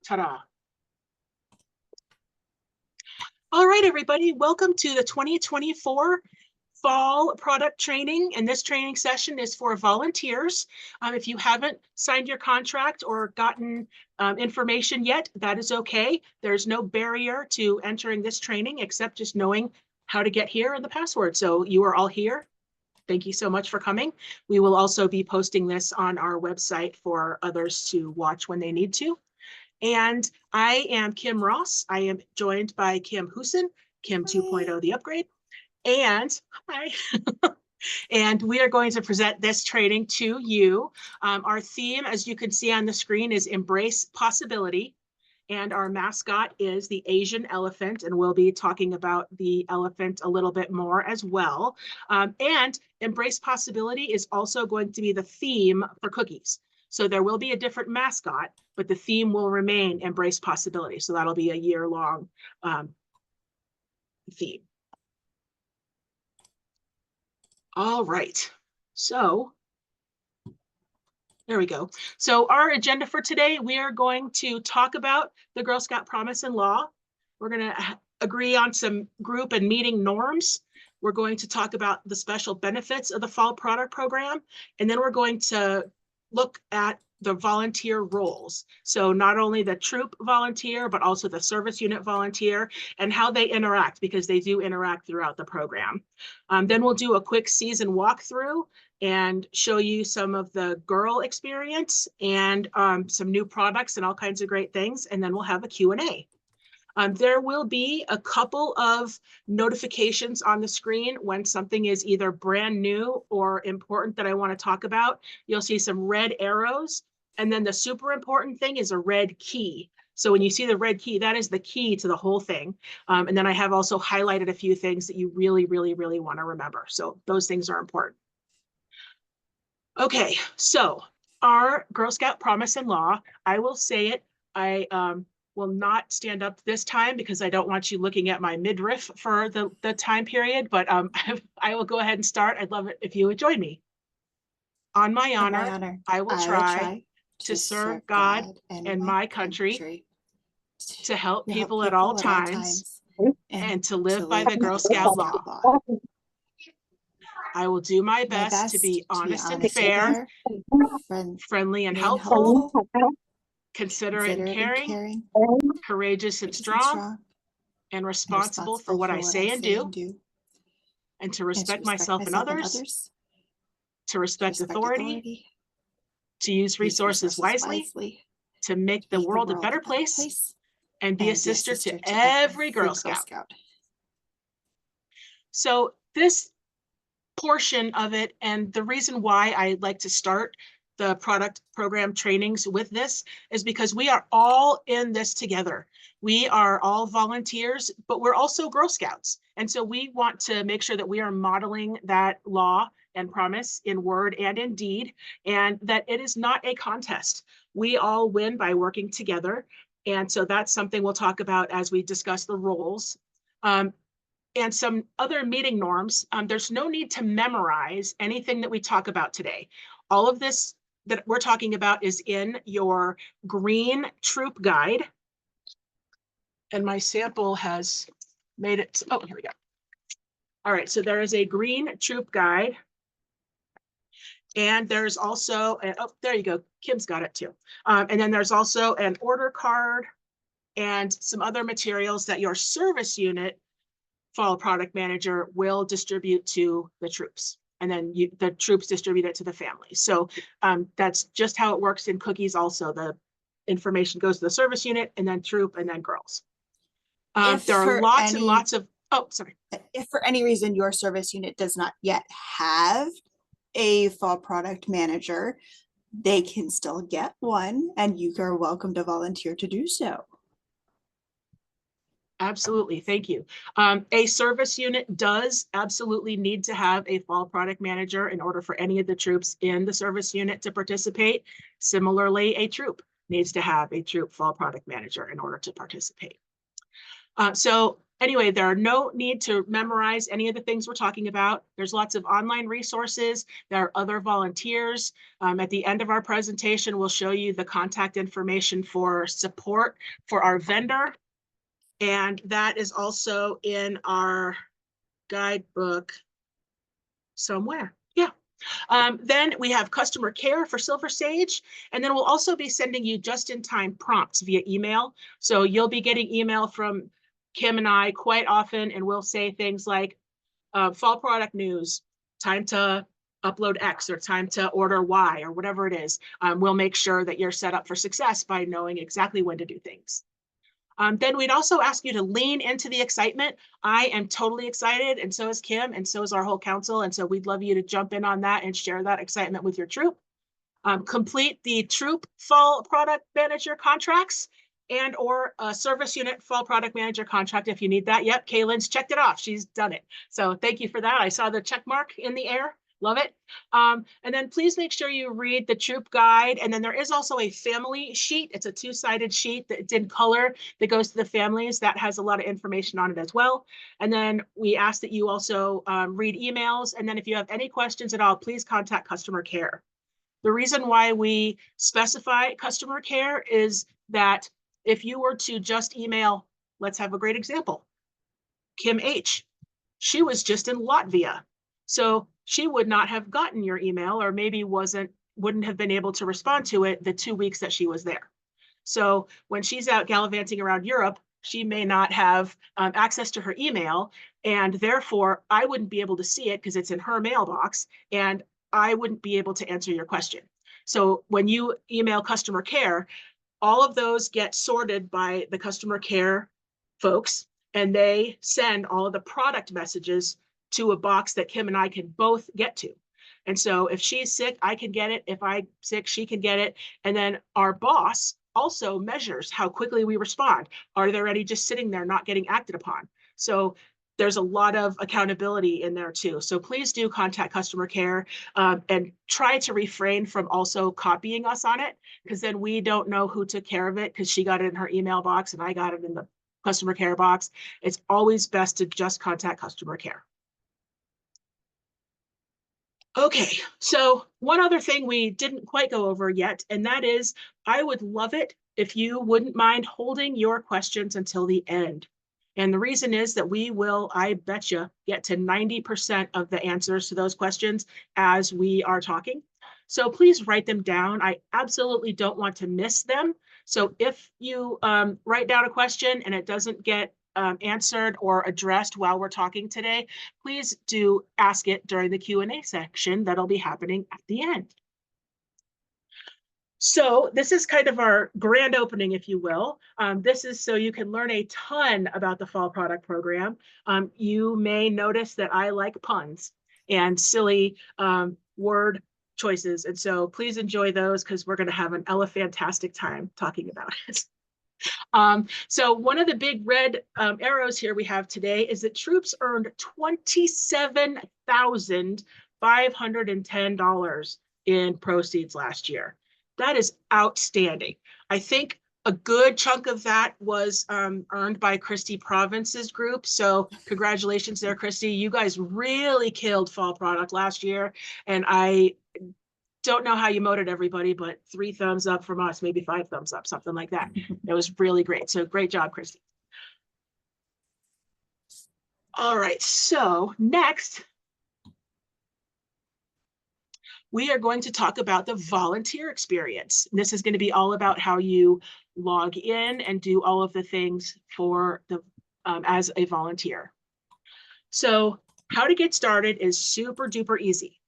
Ta-da. All right, everybody, welcome to the 2024 fall product training. And this training session is for volunteers. If you haven't signed your contract or gotten information yet, that is okay. There's no barrier to entering this training except just knowing how to get here and the password. So you are all here. Thank you so much for coming. We will also be posting this on our website for others to watch when they need to. And I am Kim Ross. I am joined by Kim Husin, Kim 2.0, the upgrade. And hi. And we are going to present this training to you. Our theme, as you can see on the screen, is Embrace Possibility. And our mascot is the Asian elephant, and we'll be talking about the elephant a little bit more as well. And Embrace Possibility is also going to be the theme for cookies. So there will be a different mascot, but the theme will remain Embrace Possibility. So that'll be a year-long theme. All right, so there we go. So our agenda for today, we are going to talk about the Girl Scout Promise and Law. We're going to agree on some group and meeting norms. We're going to talk about the special benefits of the fall product program. And then we're going to look at the volunteer roles. So not only the troop volunteer, but also the service unit volunteer and how they interact, because they do interact throughout the program. Then we'll do a quick season walkthrough and show you some of the girl experience and some new products and all kinds of great things. And then we'll have a Q&A. There will be a couple of notifications on the screen when something is either brand new or important that I want to talk about. You'll see some red arrows. And then the super important thing is a red key. So when you see the red key, that is the key to the whole thing. And then I have also highlighted a few things that you really, really, really want to remember. So those things are important. Okay, so our Girl Scout Promise and Law, I will say it. I will not stand up this time because I don't want you looking at my midriff for the time period, but I will go ahead and start. I'd love it if you would join me. On my honor, I will try to serve God and my country, to help people at all times, and to live by the Girl Scout law. I will do my best to be honest and fair, friendly and helpful, considerate and caring, courageous and strong, and responsible for what I say and do, and to respect myself and others, to respect authority, to use resources wisely, to make the world a better place, and be a sister to every Girl Scout. So this portion of it, and the reason why I like to start the product program trainings with this is because we are all in this together. We are all volunteers, but we're also Girl Scouts. And so we want to make sure that we are modeling that law and promise in word and in deed, and that it is not a contest. We all win by working together. And so that's something we'll talk about as we discuss the roles. And some other meeting norms. There's no need to memorize anything that we talk about today. All of this that we're talking about is in your green troop guide. And my sample has made it. Oh, here we go. All right, so there is a green troop guide. And there's also, oh, there you go. Kim's got it too. And then there's also an order card and some other materials that your service unit fall product manager will distribute to the troops. And then the troops distribute it to the family. So that's just how it works in cookies also. The information goes to the service unit and then troop and then girls. There are lots and lots of, oh, sorry. If for any reason your service unit does not yet have a fall product manager, they can still get one, and you are welcome to volunteer to do so. Absolutely, thank you. A service unit does absolutely need to have a fall product manager in order for any of the troops in the service unit to participate. Similarly, a troop needs to have a troop fall product manager in order to participate. So Anyway, there are no need to memorize any of the things we're talking about. There's lots of online resources. There are other volunteers. At the end of our presentation, we'll show you the contact information for support for our vendor. And that is also in our guidebook somewhere. Yeah. Then we have customer care for Silver Sage, and then we'll also be sending you just-in-time prompts via email. So you'll be getting email from Kim and I quite often, and we'll say things like fall product news, time to upload X or time to order Y or whatever it is. We'll make sure that you're set up for success by knowing exactly when to do things. Then we'd also ask you to lean into the excitement. I am totally excited, and so is Kim, and so is our whole council. And so we'd love you to jump in on that and share that excitement with your troop. Complete the troop fall product manager contracts and or a service unit fall product manager contract if you need that. Yep, Kaylin's checked it off. She's done it. So thank you for that. I saw the check mark in the air. Love it. And then please make sure you read the troop guide. And then there is also a family sheet. It's a two-sided sheet that's in color that goes to the families. That has a lot of information on it as well. And then we ask that you also read emails. And then if you have any questions at all, please contact customer care. The reason why we specify customer care is that if you were to just email, let's have a great example, Kim H. She was just in Latvia. So she would not have gotten your email, or maybe wouldn't have been able to respond to it the 2 weeks that she was there. So when she's out gallivanting around Europe, she may not have access to her email, and therefore I wouldn't be able to see it because it's in her mailbox, and I wouldn't be able to answer your question. So when you email customer care, all of those get sorted by the customer care folks, and they send all of the product messages to a box that Kim and I can both get to. And so if she's sick, I can get it. If I'm sick, she can get it. And then our boss also measures how quickly we respond. Are they already just sitting there not getting acted upon? So there's a lot of accountability in there too. So please do contact customer care and try to refrain from also copying us on it, because then we don't know who took care of it because she got it in her email box and I got it in the customer care box. It's always best to just contact customer care. Okay, so one other thing we didn't quite go over yet, and that is I would love it if you wouldn't mind holding your questions until the end. And the reason is that we will, I bet you, get to 90% of the answers to those questions as we are talking. So please write them down. I absolutely don't want to miss them. So if you write down a question and it doesn't get answered or addressed while we're talking today, please do ask it during the Q&A section that'll be happening at the end. So this is kind of our grand opening, if you will. This is so you can learn a ton about the fall product program. You may notice that I like puns and silly word choices. And so please enjoy those because we're going to have an elephantastic time talking about it. So one of the big red arrows here we have today is that troops earned $27,510 in proceeds last year. That is outstanding. I think a good chunk of that was earned by Christy Province's group. So congratulations there, Christy. You guys really killed fall product last year. And I don't know how you moted everybody, but 3 thumbs up from us, maybe 5 thumbs up, something like that. It was really great. So great job, Christy. All right, so next, we are going to talk about the volunteer experience. This is going to be all about how you log in and do all of the things for the as a volunteer. So how to get started is super duper easy.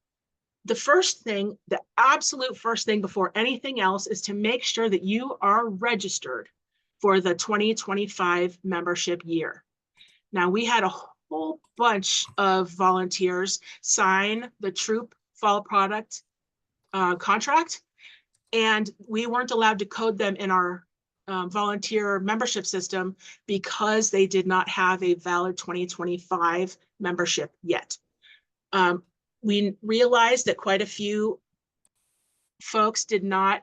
The first thing, the absolute first thing before anything else is to make sure that you are registered for the 2025 membership year. Now, we had a whole bunch of volunteers sign the troop fall product contract, and we weren't allowed to code them in our volunteer membership system because they did not have a valid 2025 membership yet. We realized that quite a few folks did not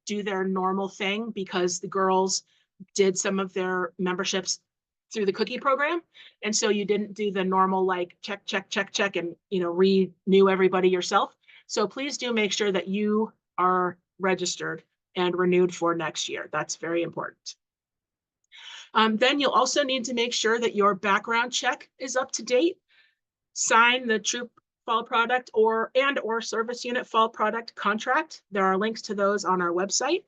do their normal thing because the girls did some of their memberships through the cookie program. And so you didn't do the normal like check, check, check, check, and renew everybody yourself. So please do make sure that you are registered and renewed for next year. That's very important. Then you'll also need to make sure that your background check is up to date. Sign the troop fall product or service unit fall product contract. There are links to those on our website.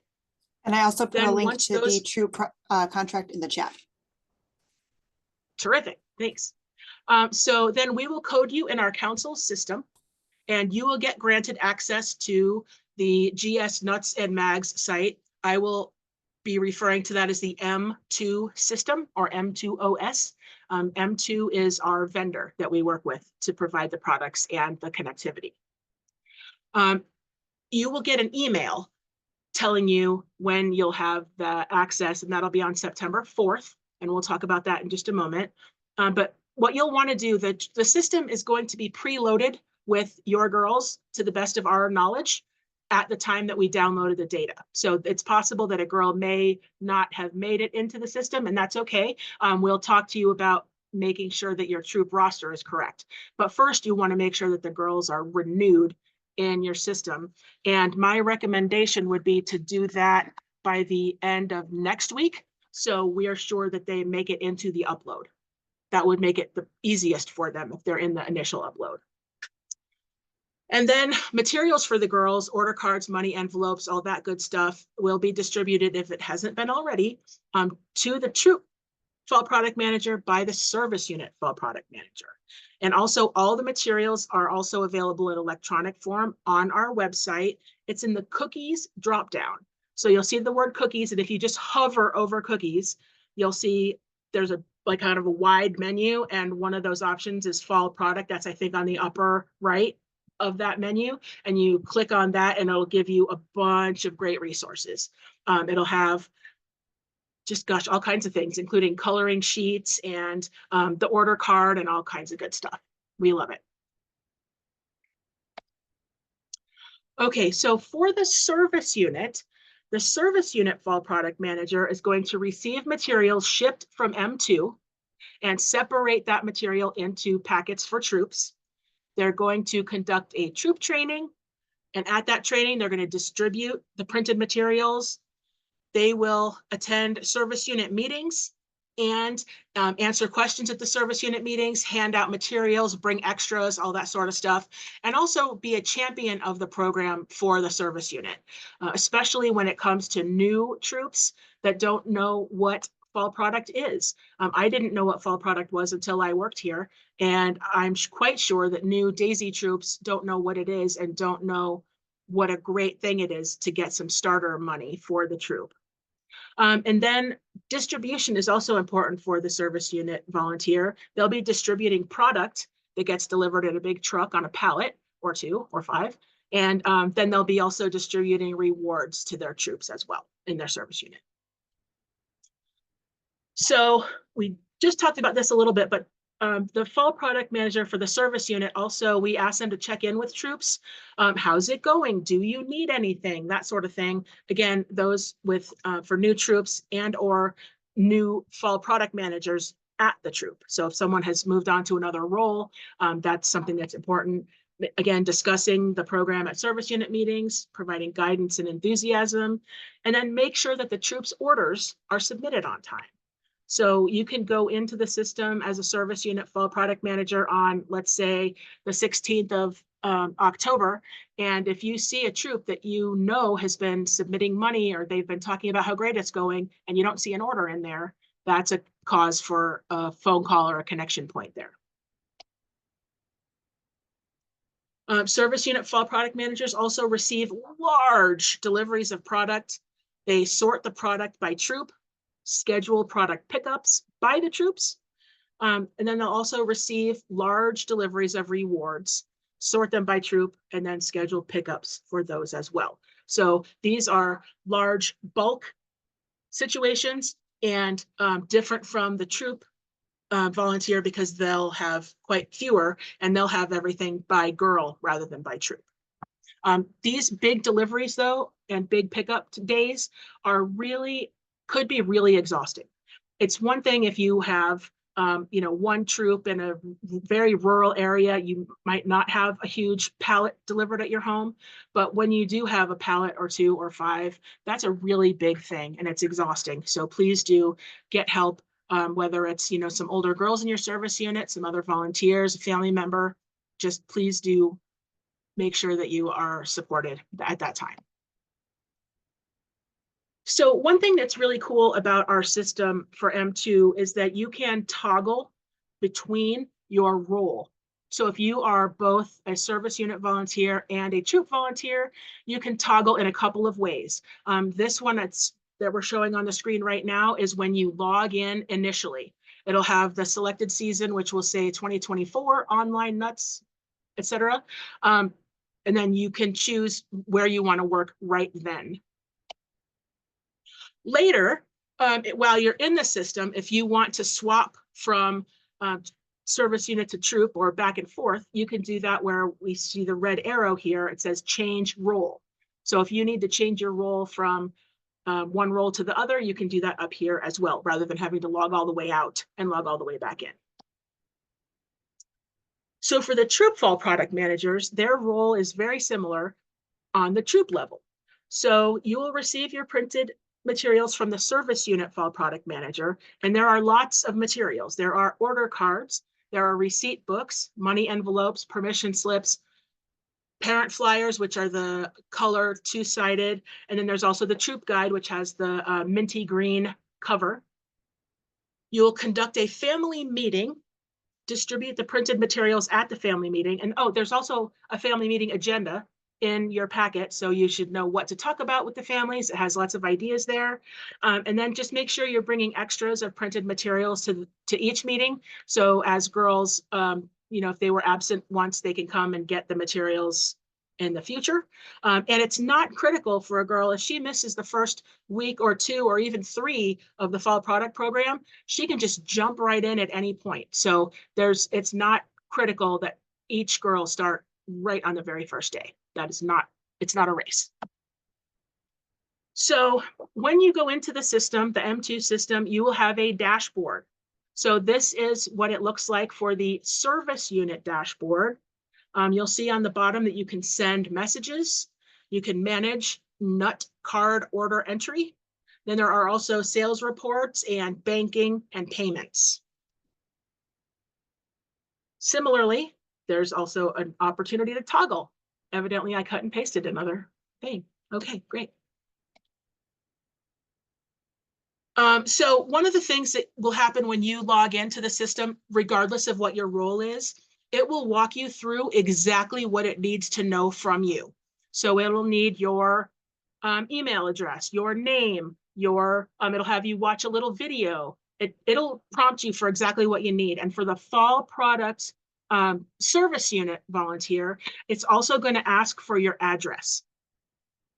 And I also put a Then link once to the those, true contract in the chat. terrific, thanks. So then we will code you in our council system, and you will get granted access to the GS Nuts and Mags site. I will be referring to that as the M2 system or M2OS. M2 is our vendor that we work with to provide the products and the connectivity. You will get an email telling you when you'll have the access, and that'll be on September 4th, and we'll talk about that in just a moment. But what you'll want to do, the system is going to be preloaded with your girls to the best of our knowledge at the time that we downloaded the data. So it's possible that a girl may not have made it into the system, and that's okay. We'll talk to you about making sure that your troop roster is correct. But first, you want to make sure that the girls are renewed in your system. And my recommendation would be to do that by the end of next week, so we are sure that they make it into the upload. That would make it the easiest for them if they're in the initial upload. And then materials for the girls, order cards, money envelopes, all that good stuff will be distributed, if it hasn't been already, to the troop fall product manager by the service unit fall product manager. And also all the materials are also available in electronic form on our website. It's in the cookies dropdown. So you'll see the word cookies, and if you just hover over cookies, you'll see there's a like kind of a wide menu, and one of those options is fall product. That's, I think, on the upper right of that menu, and you click on that and it'll give you a bunch of great resources. It'll have just, gosh, all kinds of things, including coloring sheets and the order card and all kinds of good stuff. We love it. Okay, so for the service unit fall product manager is going to receive materials shipped from M2 and separate that material into packets for troops. They're going to conduct a troop training, and at that training, they're going to distribute the printed materials. They will attend service unit meetings and answer questions at the service unit meetings, hand out materials, bring extras, all that sort of stuff, and also be a champion of the program for the service unit, especially when it comes to new troops that don't know what fall product is. I didn't know what fall product was until I worked here, and I'm quite sure that new Daisy troops don't know what it is and don't know what a great thing it is to get some starter money for the troop. And then distribution is also important for the service unit volunteer. They'll be distributing product that gets delivered in a big truck on a pallet or 2 or 5. And then they'll be also distributing rewards to their troops as well in their service unit. So we just talked about this a little bit, but the fall product manager for the service unit, also, we ask them to check in with troops. How's it going? Do you need anything? That sort of thing. Again, those with for new troops and or new fall product managers at the troop. So if someone has moved on to another role, that's something that's important. Again, discussing the program at service unit meetings, providing guidance and enthusiasm, and then make sure that the troops' orders are submitted on time. So you can go into the system as a service unit fall product manager on, let's say, the 16th of October. And if you see a troop that you know has been submitting money or they've been talking about how great it's going and you don't see an order in there, that's a cause for a phone call or a connection point there. Service unit fall product managers also receive large deliveries of product. They sort the product by troop, schedule product pickups by the troops, and then they'll also receive large deliveries of rewards, sort them by troop, and then schedule pickups for those as well. So these are large bulk situations and different from the troop volunteer because they'll have quite fewer and they'll have everything by girl rather than by troop. These big deliveries, though, and big pickup days are could be really exhausting. It's one thing if you have one troop in a very rural area, you might not have a huge pallet delivered at your home. But when you do have a pallet or two or five, that's a really big thing and it's exhausting. So please do get help, whether it's, some older girls in your service unit, some other volunteers, a family member. Just please do make sure that you are supported at that time. So one thing that's really cool about our system for M2 is that you can toggle between your role. So if you are both a service unit volunteer and a troop volunteer, you can toggle in a couple of ways. This one that we're showing on the screen right now is when you log in initially. It'll have the selected season, which will say 2024, online nuts, etc. And then you can choose where you want to work right then. Later, while you're in the system, if you want to swap from service unit to troop or back and forth, you can do that where we see the red arrow here. It says change role. So if you need to change your role from one role to the other, you can do that up here as well, rather than having to log all the way out and log all the way back in. So for the troop fall product managers, their role is very similar on the troop level. So you will receive your printed materials from the service unit fall product manager, and there are lots of materials. There are order cards, there are receipt books, money envelopes, permission slips, parent flyers, which are the color two-sided, and then there's also the troop guide, which has the minty green cover. You'll conduct a family meeting, distribute the printed materials at the family meeting, and there's also a family meeting agenda in your packet, so you should know what to talk about with the families. It has lots of ideas there. And then just make sure you're bringing extras of printed materials to each meeting. So as girls, if they were absent once, they can come and get the materials in the future. And it's not critical for a girl if she misses the first week or two or even 3 of the fall product program, she can just jump right in at any point. So it's not critical that each girl start right on the very first day. It's not a race. So when you go into the system, the M2 system, you will have a dashboard. So this is what it looks like for the service unit dashboard. You'll see on the bottom that you can send messages. You can manage nut card order entry. Then there are also sales reports and banking and payments. Similarly, there's also an opportunity to toggle. Evidently, I cut and pasted another thing. Okay, great. So one of the things that will happen when you log into the system, regardless of what your role is, it will walk you through exactly what it needs to know from you. So it will need your email address, your name, it'll have you watch a little video. It'll prompt you for exactly what you need. And for the fall product service unit volunteer, it's also going to ask for your address.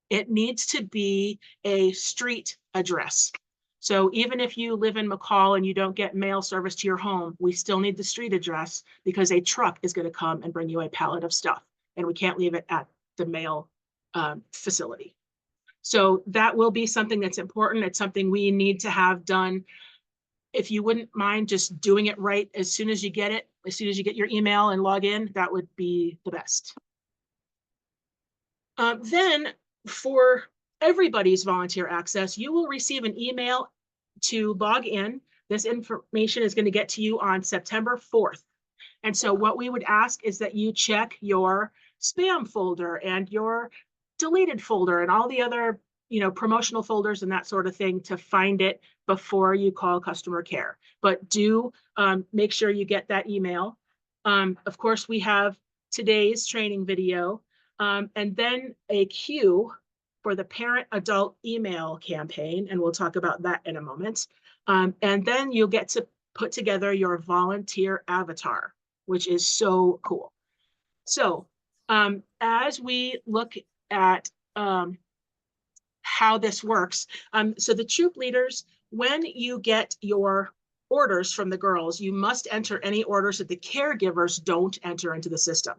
It needs to be a street address. So even if you live in McCall and you don't get mail service to your home, we still need the street address because a truck is going to come and bring you a pallet of stuff, and we can't leave it at the mail facility. So that will be something that's important. It's something we need to have done. If you wouldn't mind just doing it right as soon as you get it, as soon as you get your email and log in, that would be the best. Then for everybody's volunteer access, you will receive an email to log in. This information is going to get to you on September 4th. And so what we would ask is that you check your spam folder and your deleted folder and all the other promotional folders and that sort of thing to find it before you call customer care. But do make sure you get that email. Of course, we have today's training video and then a queue for the parent adult email campaign, and we'll talk about that in a moment. And then you'll get to put together your volunteer avatar, which is so cool. So as we look at how this works, so the troop leaders, when you get your orders from the girls, you must enter any orders that the caregivers don't enter into the system.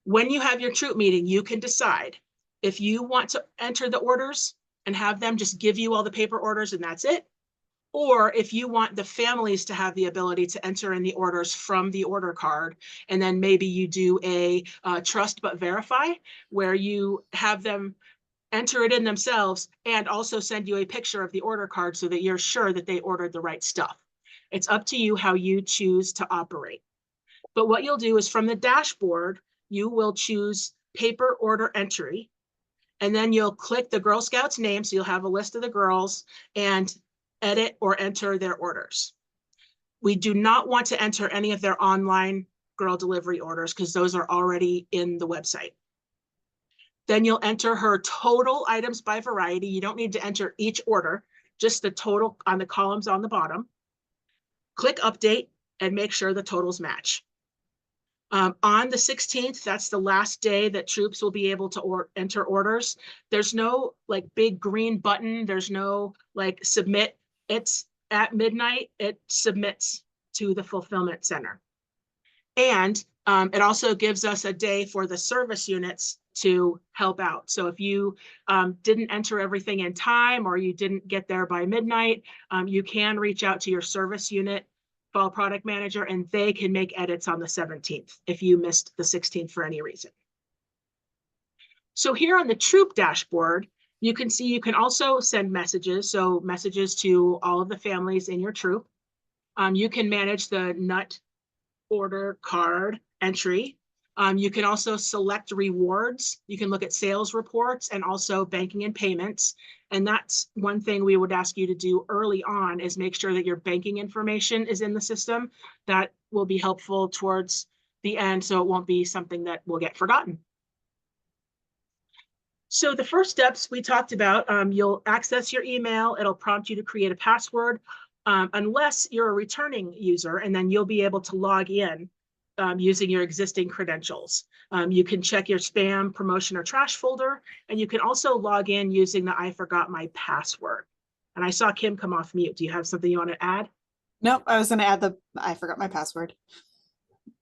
When you have your troop meeting, you can decide if you want to enter the orders and have them just give you all the paper orders and that's it, Or if you want the families to have the ability to enter in the orders from the order card, and then maybe you do a trust but verify, where you have them enter it in themselves and also send you a picture of the order card so that you're sure that they ordered the right stuff. It's up to you how you choose to operate. But what you'll do is from the dashboard, you will choose paper order entry, and then you'll click the Girl Scouts name. So you'll have a list of the girls and edit or enter their orders. We do not want to enter any of their online girl delivery orders because those are already in the website. Then you'll enter her total items by variety. You don't need to enter each order, just the total on the columns on the bottom. Click update and make sure the totals match. On the 16th, that's the last day that troops will be able to enter orders. There's no like big green button. There's no like submit. It's at midnight, it submits to the fulfillment center. And it also gives us a day for the service units to help out. So if you didn't enter everything in time or you didn't get there by midnight, you can reach out to your service unit fall product manager and they can make edits on the 17th if you missed the 16th for any reason. So here on the troop dashboard, you can see you can also send messages. So messages to all of the families in your troop. You can manage the nut order card entry. You can also select rewards. You can look at sales reports and also banking and payments. And that's one thing we would ask you to do early on is make sure that your banking information is in the system. That will be helpful towards the end, so it won't be something that will get forgotten. So the first steps we talked about, you'll access your email. It'll prompt you to create a password unless you're a returning user, and then you'll be able to log in using your existing credentials. You can check your spam, promotion, or trash folder, and you can also log in using the I forgot my password. And I saw Kim come off mute. Do you have something you want to add? Nope, I was going to add I forgot my password.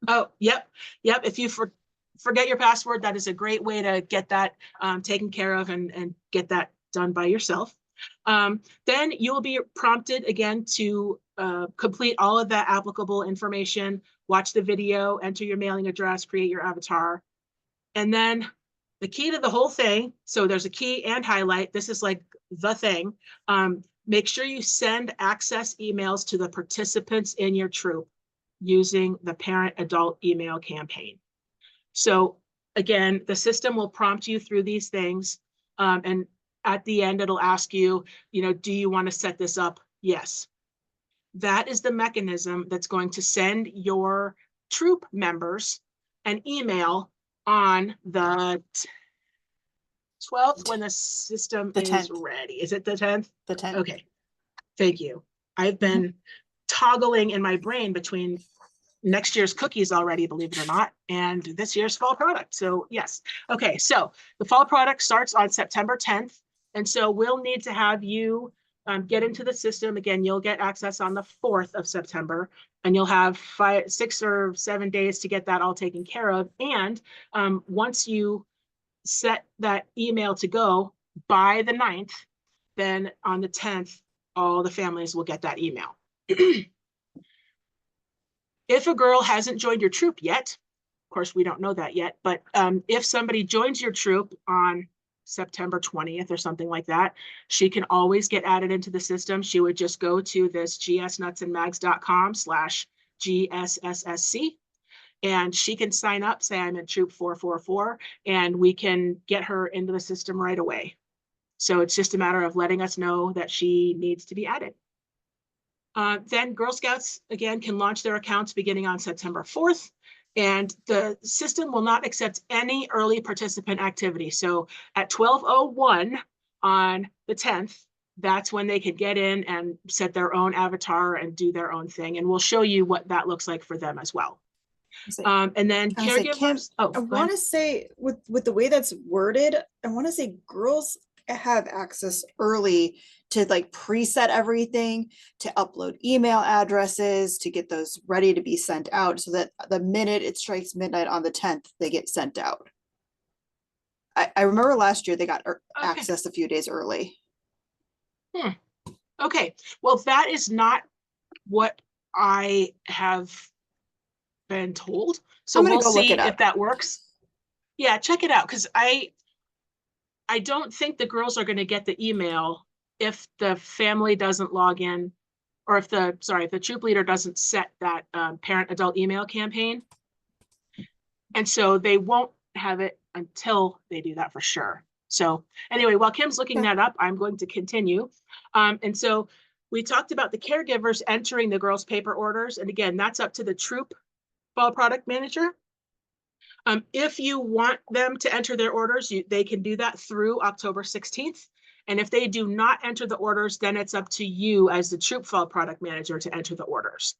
Oh, yep. If you forget your password, that is a great way to get that taken care of and get that done by yourself. Then you'll be prompted again to complete all of that applicable information, watch the video, enter your mailing address, create your avatar. And then the key to the whole thing, so there's a key and highlight. This is like the thing. Make sure you send access emails to the participants in your troop using the parent adult email campaign. So again, the system will prompt you through these things. And at the end, it'll ask you, do you want to set this up? Yes. That is the mechanism that's going to send your troop members an email on the 12th when the system is 10th. ready. Is it the 10th? The 10th. Okay. Thank you. I've been toggling in my brain between next year's cookies already, believe it or not, and this year's fall product. So yes. Okay, so the fall product starts on September 10th. And so we'll need to have you get into the system. Again, you'll get access on the 4th of September, and you'll have 6 or 7 days to get that all taken care of. And once you set that email to go by the 9th, then on the 10th, all the families will get that email. If a girl hasn't joined your troop yet, of course, we don't know that yet, but if somebody joins your troop on September 20th or something like that, she can always get added into the system. She would just go to this gsnutsandmags.com/GSSSC, and she can sign up, say I'm in troop 444, and we can get her into the system right away. So it's just a matter of letting us know that she needs to be added. Then Girl Scouts, again, can launch their accounts beginning on September 4th, and the system will not accept any early participant activity. So at 12:01 on the 10th, that's when they can get in and set their own avatar and do their own thing. And we'll show you what that looks like for them as well. And then caregivers. I want to say with the way that's worded, I want to say girls have access early to like preset everything, to upload email addresses, to get those ready to be sent out so that the minute it strikes midnight on the 10th, they get sent out. I remember last year they got access a few days early. Okay, well, that is not what I have been told. So I'm gonna we'll go look it see up. if that works. Yeah, check it out because I don't think the girls are going to get the email if the family doesn't log in, or if the troop leader doesn't set that parent adult email campaign. And so they won't have it until they do that for sure. So anyway, while Kim's looking Okay. that up, I'm going to continue. And so we talked about the caregivers entering the girls' paper orders. And again, that's up to the troop fall product manager. If you want them to enter their orders, they can do that through October 16th. And if they do not enter the orders, then it's up to you as the troop fall product manager to enter the orders.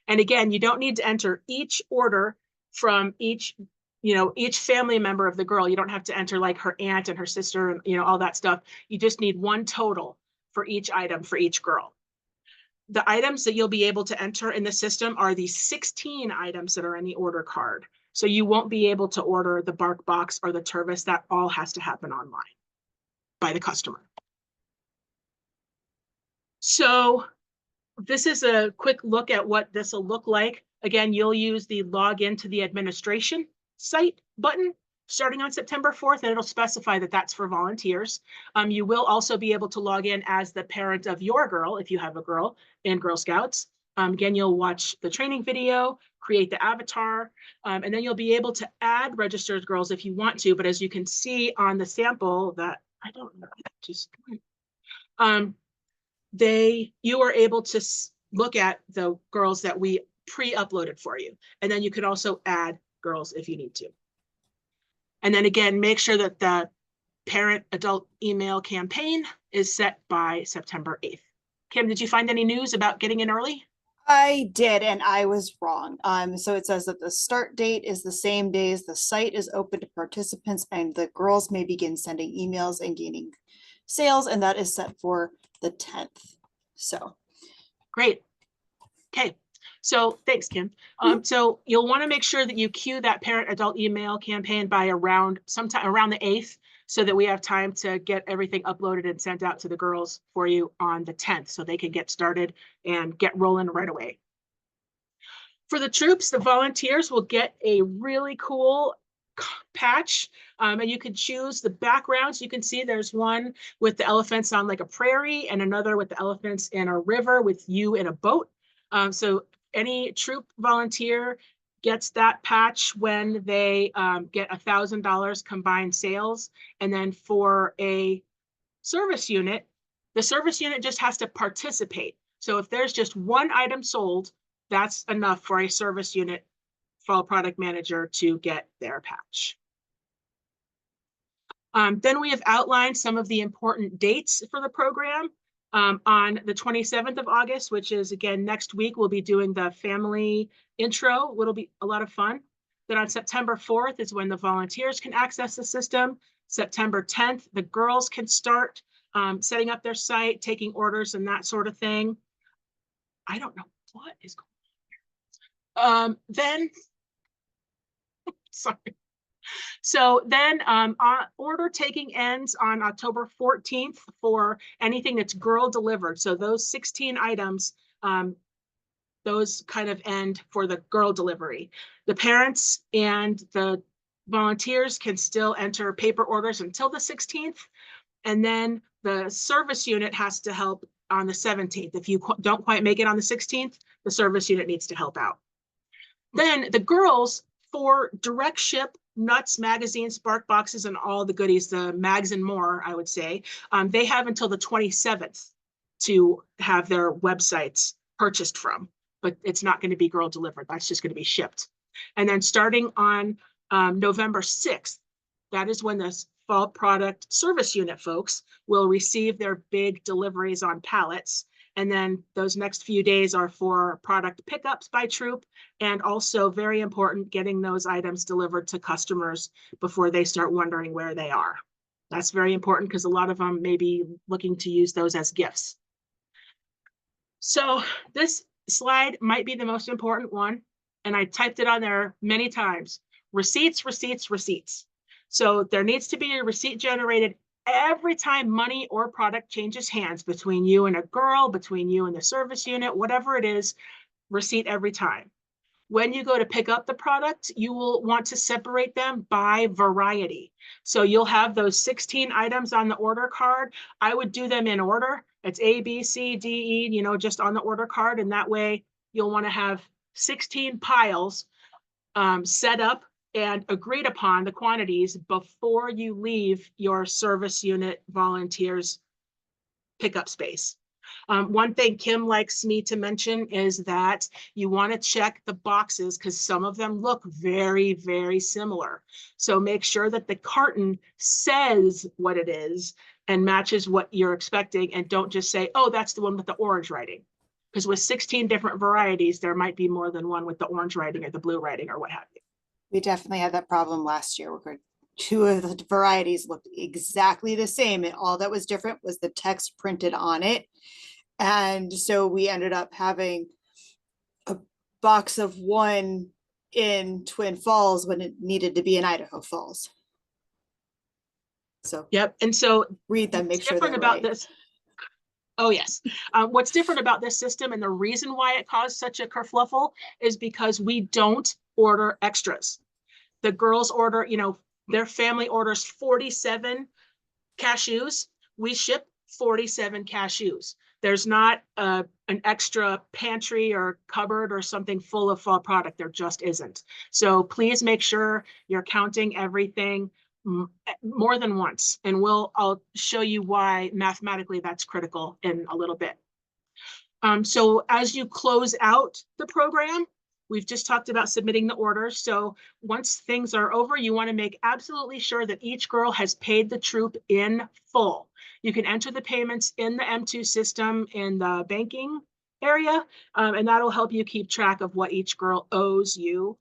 And again, you don't need to enter each order from each family member of the girl. You don't have to enter like her aunt and her sister and all that stuff. You just need one total for each item for each girl. The items that you'll be able to enter in the system are the 16 items that are in the order card. So you won't be able to order the BarkBox or the Tervis. That all has to happen online by the customer. So this is a quick look at what this will look like. Again, you'll use the login to the administration site button starting on September 4th, and it'll specify that that's for volunteers. You will also be able to log in as the parent of your girl, if you have a girl, in Girl Scouts. Again, you'll watch the training video, create the avatar, and then you'll be able to add registered girls if you want to. But as you can see on the sample that I don't know, just you are able to look at the girls that we pre-uploaded for you. And then you can also add girls if you need to. And then again, make sure that the parent adult email campaign is set by September 8th. Kim, did you find any news about getting in early? I did, and I was wrong. So it says that the start date is the same day as the site is open to participants, and the girls may begin sending emails and gaining sales, and that is set for the 10th. So Great. Okay. So thanks, Kim. So you'll want to make sure that you queue that parent adult email campaign by sometime around the 8th, so that we have time to get everything uploaded and sent out to the girls for you on the 10th, so they can get started and get rolling right away. For the troops, the volunteers will get a really cool patch, and you can choose the backgrounds. You can see there's one with the elephants on like a prairie and another with the elephants in a river with you in a boat. So any troop volunteer gets that patch when they get $1,000 combined sales. And then for a service unit, the service unit just has to participate. So if there's just one item sold, that's enough for a service unit fall product manager to get their patch. Then we have outlined some of the important dates for the program. On the 27th of August, which is again next week, we'll be doing the family intro. It'll be a lot of fun. Then on September 4th is when the volunteers can access the system. September 10th, the girls can start setting up their site, taking orders and that sort of thing. I don't know what is going on. Then, sorry. So then order taking ends on October 14th for anything that's girl delivered. So those 16 items, those kind of end for the girl delivery. The parents and the volunteers can still enter paper orders until the 16th. And then the service unit has to help on the 17th. If you don't quite make it on the 16th, the service unit needs to help out. Then the girls, for direct ship nuts, magazines, spark boxes, and all the goodies, the mags and more, I would say, they have until the 27th to have their websites purchased from, but it's not going to be girl delivered. That's just going to be shipped. And then starting on November 6th, that is when the fall product service unit folks will receive their big deliveries on pallets. And then those next few days are for product pickups by troop, and also very important, getting those items delivered to customers before they start wondering where they are. That's very important because a lot of them may be looking to use those as gifts. So this slide might be the most important one, and I typed it on there many times. Receipts, receipts, receipts. So there needs to be a receipt generated every time money or product changes hands between you and a girl, between you and the service unit, whatever it is, receipt every time. When you go to pick up the product, you will want to separate them by variety. So you'll have those 16 items on the order card. I would do them in order. It's A, B, C, D, E, just on the order card. And that way you'll want to have 16 piles set up and agreed upon the quantities before you leave your service unit volunteers pickup space. One thing Kim likes me to mention is that you want to check the boxes because some of them look very, very similar. So make sure that the carton says what it is and matches what you're expecting, and don't just say, oh, that's the one with the orange writing. Because with 16 different varieties, there might be more than one with the orange writing or the blue writing or what have you. We definitely had that problem last year where two of the varieties looked exactly the same, and all that was different was the text printed on it. And so we ended up having a box of one in Twin Falls when it needed to be in Idaho Falls. So yep. And so read them, make sure they're about right. This. Oh, yes. What's different about this system and the reason why it caused such a kerfluffle is because we don't order extras. The girls order, their family orders 47 cashews. We ship 47 cashews. There's not an extra pantry or cupboard or something full of fall product. There just isn't. So please make sure you're counting everything more than once, and I'll show you why mathematically that's critical in a little bit. So as you close out the program, we've just talked about submitting the orders. So once things are over, you want to make absolutely sure that each girl has paid the troop in full. You can enter the payments in the M2 system in the banking area, and that'll help you keep track of what each girl owes you.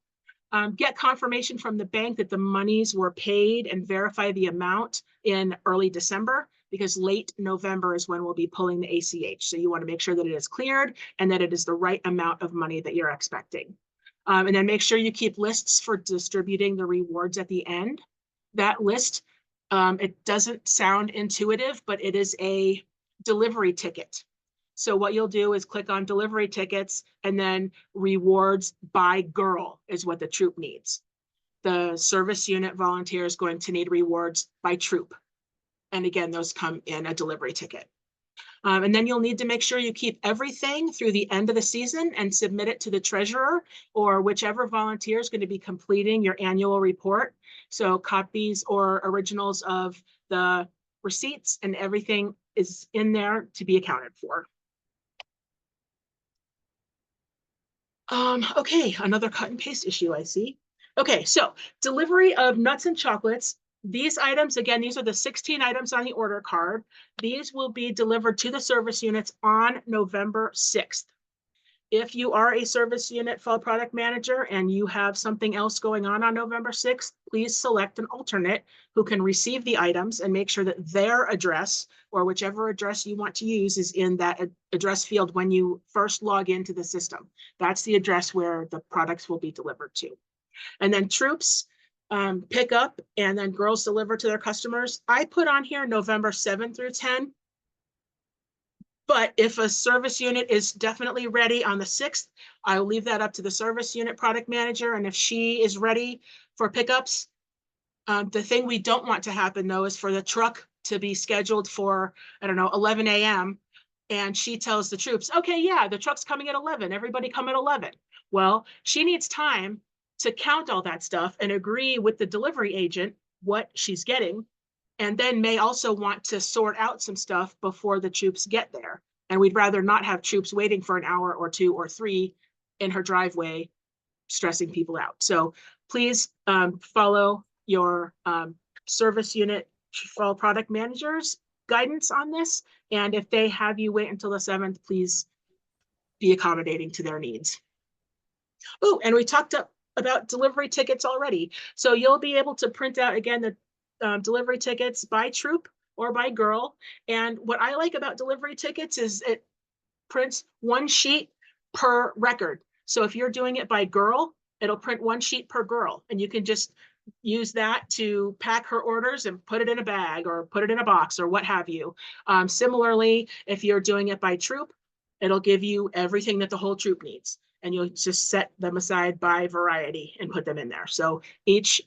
Get confirmation from the bank that the monies were paid and verify the amount in early December, because late November is when we'll be pulling the ACH. So you want to make sure that it is cleared and that it is the right amount of money that you're expecting. And then make sure you keep lists for distributing the rewards at the end. That list, it doesn't sound intuitive, but it is a delivery ticket. So what you'll do is click on delivery tickets, and then rewards by girl is what the troop needs. The service unit volunteer is going to need rewards by troop. And again, those come in a delivery ticket. And then you'll need to make sure you keep everything through the end of the season and submit it to the treasurer or whichever volunteer is going to be completing your annual report. So copies or originals of the receipts and everything is in there to be accounted for. Okay, another cut and paste issue I see. Okay, so delivery of nuts and chocolates. These items, again, these are the 16 items on the order card. These will be delivered to the service units on November 6th. If you are a service unit fall product manager and you have something else going on November 6th, please select an alternate who can receive the items and make sure that their address or whichever address you want to use is in that address field when you first log into the system. That's the address where the products will be delivered to. And then troops pick up and then girls deliver to their customers. I put on here November 7 through 10. But if a service unit is definitely ready on the 6th, I'll leave that up to the service unit product manager. And if she is ready for pickups, the thing we don't want to happen, though, is for the truck to be scheduled for, 11 a.m. And she tells the troops, okay, yeah, the truck's coming at 11. Everybody come at 11. Well, she needs time to count all that stuff and agree with the delivery agent what she's getting, and then may also want to sort out some stuff before the troops get there. And we'd rather not have troops waiting for an hour or 2 or 3 in her driveway, stressing people out. So please follow your service unit fall product managers guidance on this. And if they have you wait until the 7th, please be accommodating to their needs. Oh, and we talked about delivery tickets already. So you'll be able to print out, again, the delivery tickets by troop or by girl. And what I like about delivery tickets is it prints 1 sheet per record. So if you're doing it by girl, it'll print 1 sheet per girl, and you can just use that to pack her orders and put it in a bag or put it in a box or what have you. Similarly, if you're doing it by troop, it'll give you everything that the whole troop needs. And you'll just set them aside by variety and put them in there. So each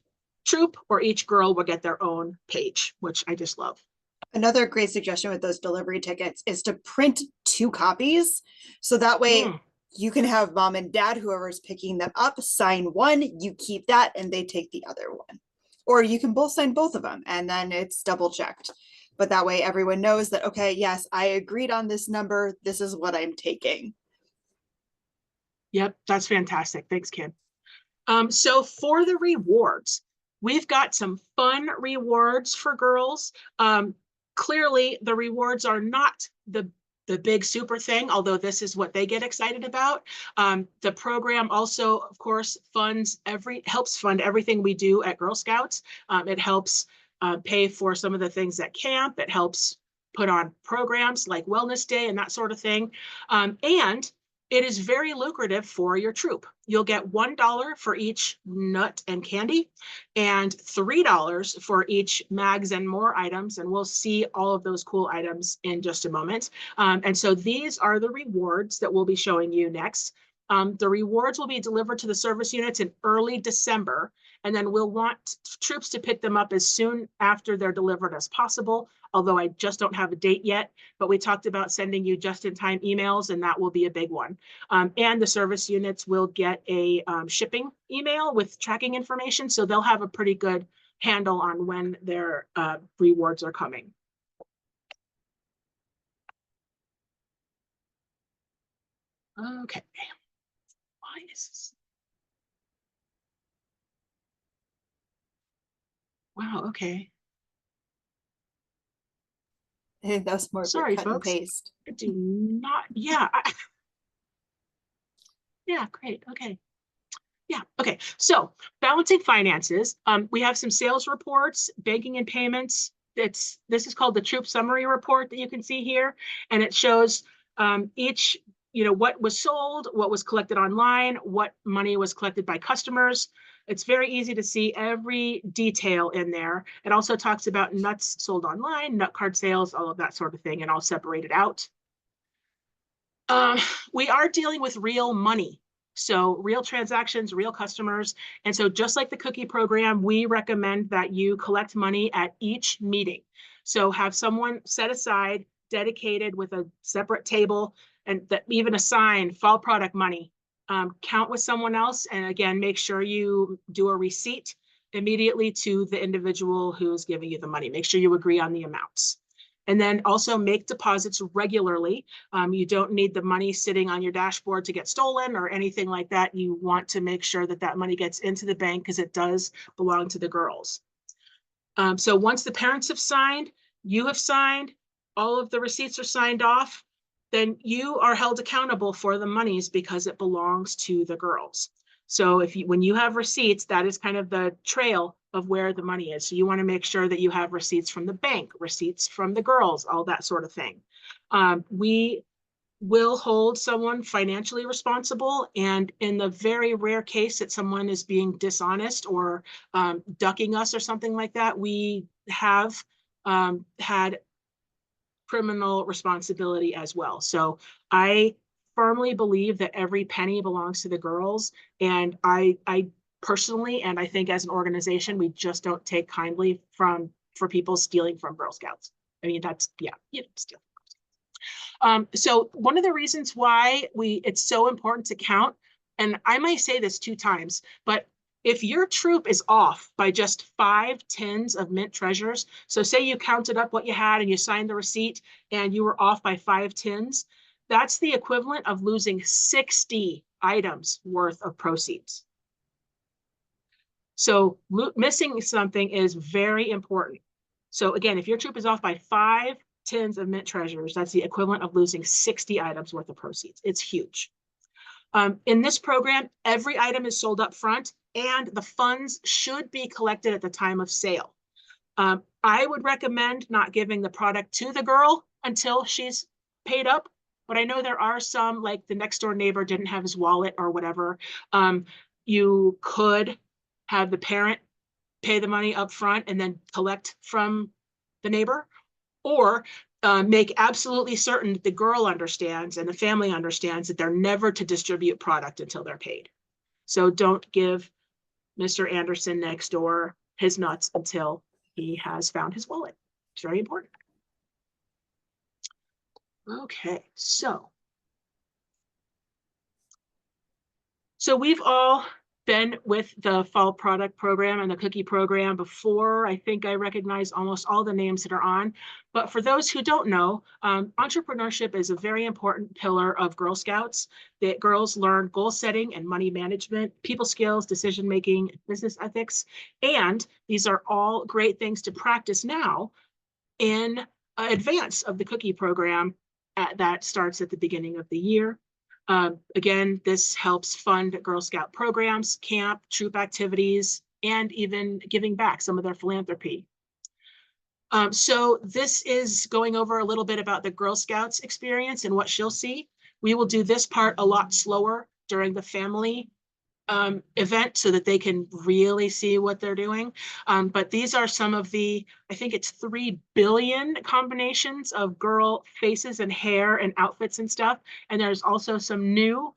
troop or each girl will get their own page, which I just love. Another great suggestion with those delivery tickets is to print 2 copies. So that way you can have mom and dad, whoever's picking them up, sign one, you keep that, and they take the other one. Or you can both sign both of them, and then it's double checked. But that way everyone knows that, okay, yes, I agreed on this number. This is what I'm taking. Yep, that's fantastic. Thanks, Kim. So for the rewards, we've got some fun rewards for girls. Clearly, the rewards are not the big super thing, although this is what they get excited about. The program also, of course, helps fund everything we do at Girl Scouts. It helps pay for some of the things at camp. It helps put on programs like Wellness Day and that sort of thing. And it is very lucrative for your troop. You'll get $1 for each nut and candy and $3 for each Mags and More items. And we'll see all of those cool items in just a moment. And so these are the rewards that we'll be showing you next. The rewards will be delivered to the service units in early December, and then we'll want troops to pick them up as soon after they're delivered as possible, although I just don't have a date yet, but we talked about sending you just-in-time emails, and that will be a big one. And the service units will get a shipping email with tracking information, so they'll have a pretty good handle on when their rewards are coming. Okay. Why is this? Wow, okay. I think that's more of your Sorry, cut and folks. paste. I do not, yeah. Yeah, great, okay. Yeah, okay. So balancing finances, we have some sales reports, banking and payments. This is called the troop summary report that you can see here. And it shows each, what was sold, what was collected online, what money was collected by customers. It's very easy to see every detail in there. It also talks about nuts sold online, nut card sales, all of that sort of thing, and all separated out. We are dealing with real money. So real transactions, real customers. And so just like the cookie program, we recommend that you collect money at each meeting. So have someone set aside, dedicated with a separate table, and that even assign fall product money. Count with someone else. And again, make sure you do a receipt immediately to the individual who is giving you the money. Make sure you agree on the amounts. And then also make deposits regularly. You don't need the money sitting on your dashboard to get stolen or anything like that. You want to make sure that that money gets into the bank because it does belong to the girls. So once the parents have signed, you have signed, all of the receipts are signed off, then you are held accountable for the monies because it belongs to the girls. So when you have receipts, that is kind of the trail of where the money is. So you want to make sure that you have receipts from the bank, receipts from the girls, all that sort of thing. We will hold someone financially responsible. And in the very rare case that someone is being dishonest or ducking us or something like that, we have had criminal responsibility as well. So I firmly believe that every penny belongs to the girls. And I personally, and I think as an organization, we just don't take kindly for people stealing from Girl Scouts. I mean, that's, yeah, steal. So one of the reasons why it's so important to count, and I might say this 2 times, but if your troop is off by just 5 tins of mint treasures, so say you counted up what you had and you signed the receipt and you were off by 5 tins, that's the equivalent of losing 60 items worth of proceeds. So missing something is very important. So again, if your troop is off by 5 tins of mint treasures, that's the equivalent of losing 60 items worth of proceeds. It's huge. In this program, every item is sold up front and the funds should be collected at the time of sale. I would recommend not giving the product to the girl until she's paid up, but I know there are some, like the next door neighbor didn't have his wallet or whatever. You could have the parent pay the money up front and then collect from the neighbor, or make absolutely certain that the girl understands and the family understands that they're never to distribute product until they're paid. So don't give Mr. Anderson next door his nuts until he has found his wallet. It's very important. Okay, so we've all been with the fall product program and the cookie program before. I think I recognize almost all the names that are on. But for those who don't know, entrepreneurship is a very important pillar of Girl Scouts. That girls learn goal setting and money management, people skills, decision making, business ethics. And these are all great things to practice now in advance of the cookie program that starts at the beginning of the year. Again, this helps fund Girl Scout programs, camp, troop activities, and even giving back some of their philanthropy. So this is going over a little bit about the Girl Scouts experience and what she'll see. We will do this part a lot slower during the family event so that they can really see what they're doing. But these are some of the, I think it's 3 billion combinations of girl faces and hair and outfits and stuff. And there's also some new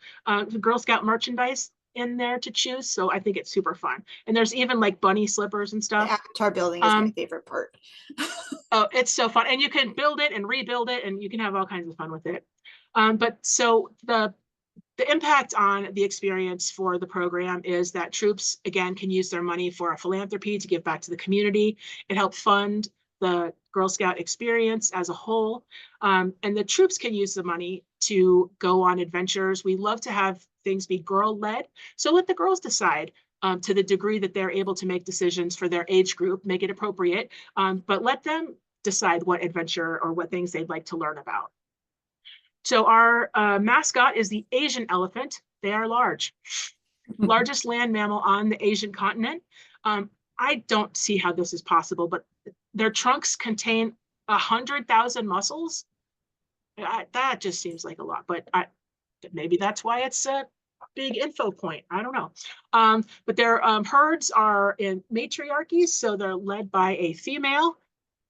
Girl Scout merchandise in there to choose. So I think it's super fun. And there's even like bunny slippers and The stuff. avatar building is my favorite part. Oh, it's so fun. And you can build it and rebuild it and you can have all kinds of fun with it. But so the impact on the experience for the program is that troops, again, can use their money for a philanthropy to give back to the community. It helps fund the Girl Scout experience as a whole. And the troops can use the money to go on adventures. We love to have things be girl-led. So let the girls decide to the degree that they're able to make decisions for their age group, make it appropriate, but let them decide what adventure or what things they'd like to learn about. So our mascot is the Asian elephant. They are large, largest land mammal on the Asian continent. I don't see how this is possible, but their trunks contain 100,000 muscles. That just seems like a lot, but maybe that's why it's a big info point. I don't know. But their herds are in matriarchies, so they're led by a female.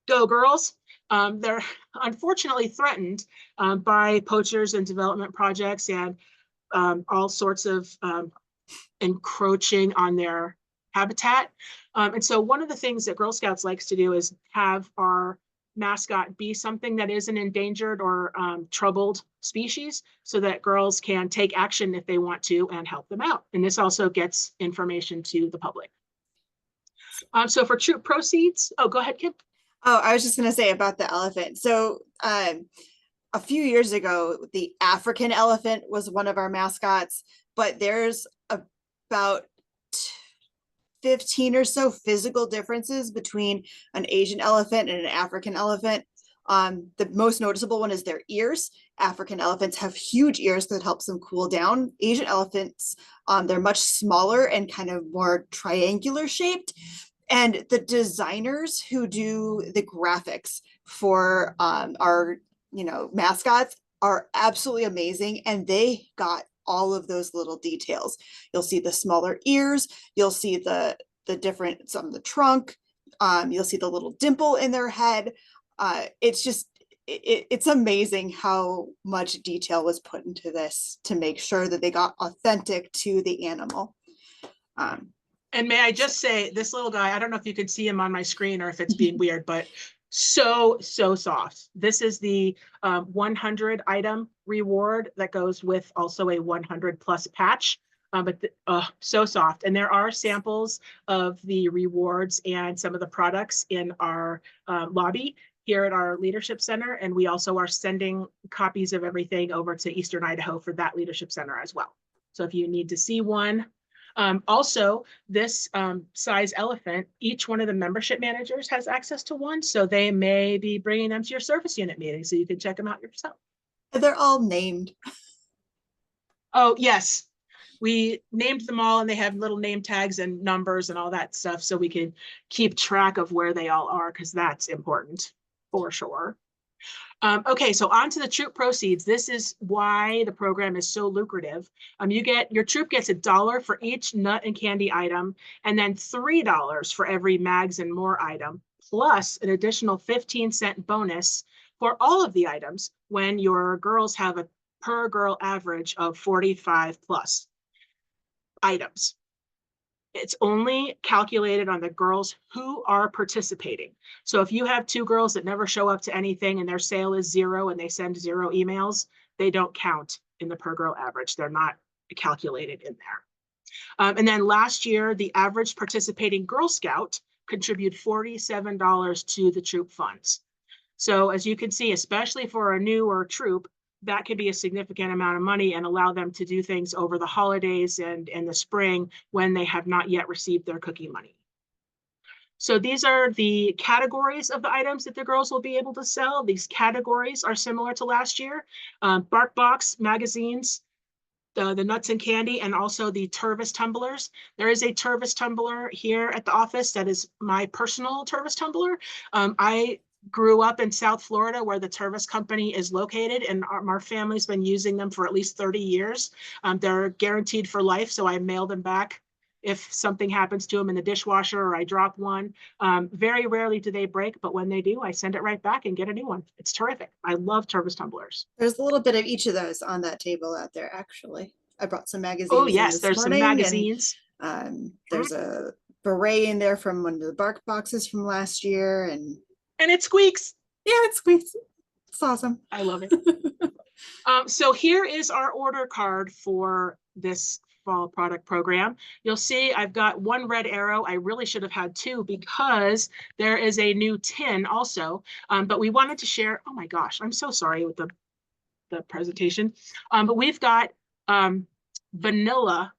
Go girls. They're unfortunately threatened by poachers and development projects and all sorts of encroaching on their habitat. And so one of the things that Girl Scouts likes to do is have our mascot be something that is an endangered or troubled species so that girls can take action if they want to and help them out. And this also gets information to the public. So for troop proceeds, oh, go ahead, Kim. Oh, I was just going to say about the elephant. So a few years ago, the African elephant was one of our mascots, but there's about 15 or so physical differences between an Asian elephant and an African elephant. The most noticeable one is their ears. African elephants have huge ears that helps them cool down. Asian elephants, they're much smaller and kind of more triangular shaped. And the designers who do the graphics for our, mascots are absolutely amazing. And they got all of those little details. You'll see the smaller ears. You'll see the different, some of the trunk. You'll see the little dimple in their head. It's just, it's amazing how much detail was put into this to make sure that they got authentic to the animal. And may I just say, this little guy, I don't know if you can see him on my screen or if it's being weird, but so soft. This is the 100 item reward that goes with also a 100 plus patch, so soft. And there are samples of the rewards and some of the products in our lobby here at our leadership center. And we also are sending copies of everything over to Eastern Idaho for that leadership center as well. So if you need to see one, also, this size elephant, each one of the membership managers has access to one, so they may be bringing them to your service unit meeting so you can check them out yourself. They're all named. Oh, yes. We named them all and they have little name tags and numbers and all that stuff so we can keep track of where they all are because that's important for sure. Okay, so on to the troop proceeds. This is why the program is so lucrative. Your troop gets $1 for each nut and candy item, and then $3 for every mags and more item, plus an additional 15-cent bonus for all of the items when your girls have a per girl average of 45 plus items. It's only calculated on the girls who are participating. So if you have two girls that never show up to anything and their sale is 0 and they send 0 emails, they don't count in the per girl average. They're not calculated in there. And then last year, the average participating Girl Scout contributed $47 to the troop funds. So as you can see, especially for a newer troop, that could be a significant amount of money and allow them to do things over the holidays and in the spring when they have not yet received their cookie money. So these are the categories of the items that the girls will be able to sell. These categories are similar to last year. BarkBox magazines, the nuts and candy, and also the Tervis tumblers. There is a Tervis tumbler here at the office that is my personal Tervis tumbler. I grew up in South Florida where the Tervis company is located, and our family's been using them for at least 30 years. They're guaranteed for life, so I mail them back if something happens to them in the dishwasher or I drop one. Very rarely do they break, but when they do, I send it right back and get a new one. It's terrific. I love Tervis tumblers. There's a little bit of each of those on that table out there, actually. I brought some Oh magazines in yes, this there's some morning, and magazines. there's a beret in there from one of the bark boxes from last year, and And it squeaks. yeah, it's sweet. It's awesome. I love it. So here is our order card for this fall product program. You'll see I've got one red arrow. I really should have had two because there is a new tin also. But we wanted to share, oh my gosh, I'm so sorry with the presentation. But we've got vanilla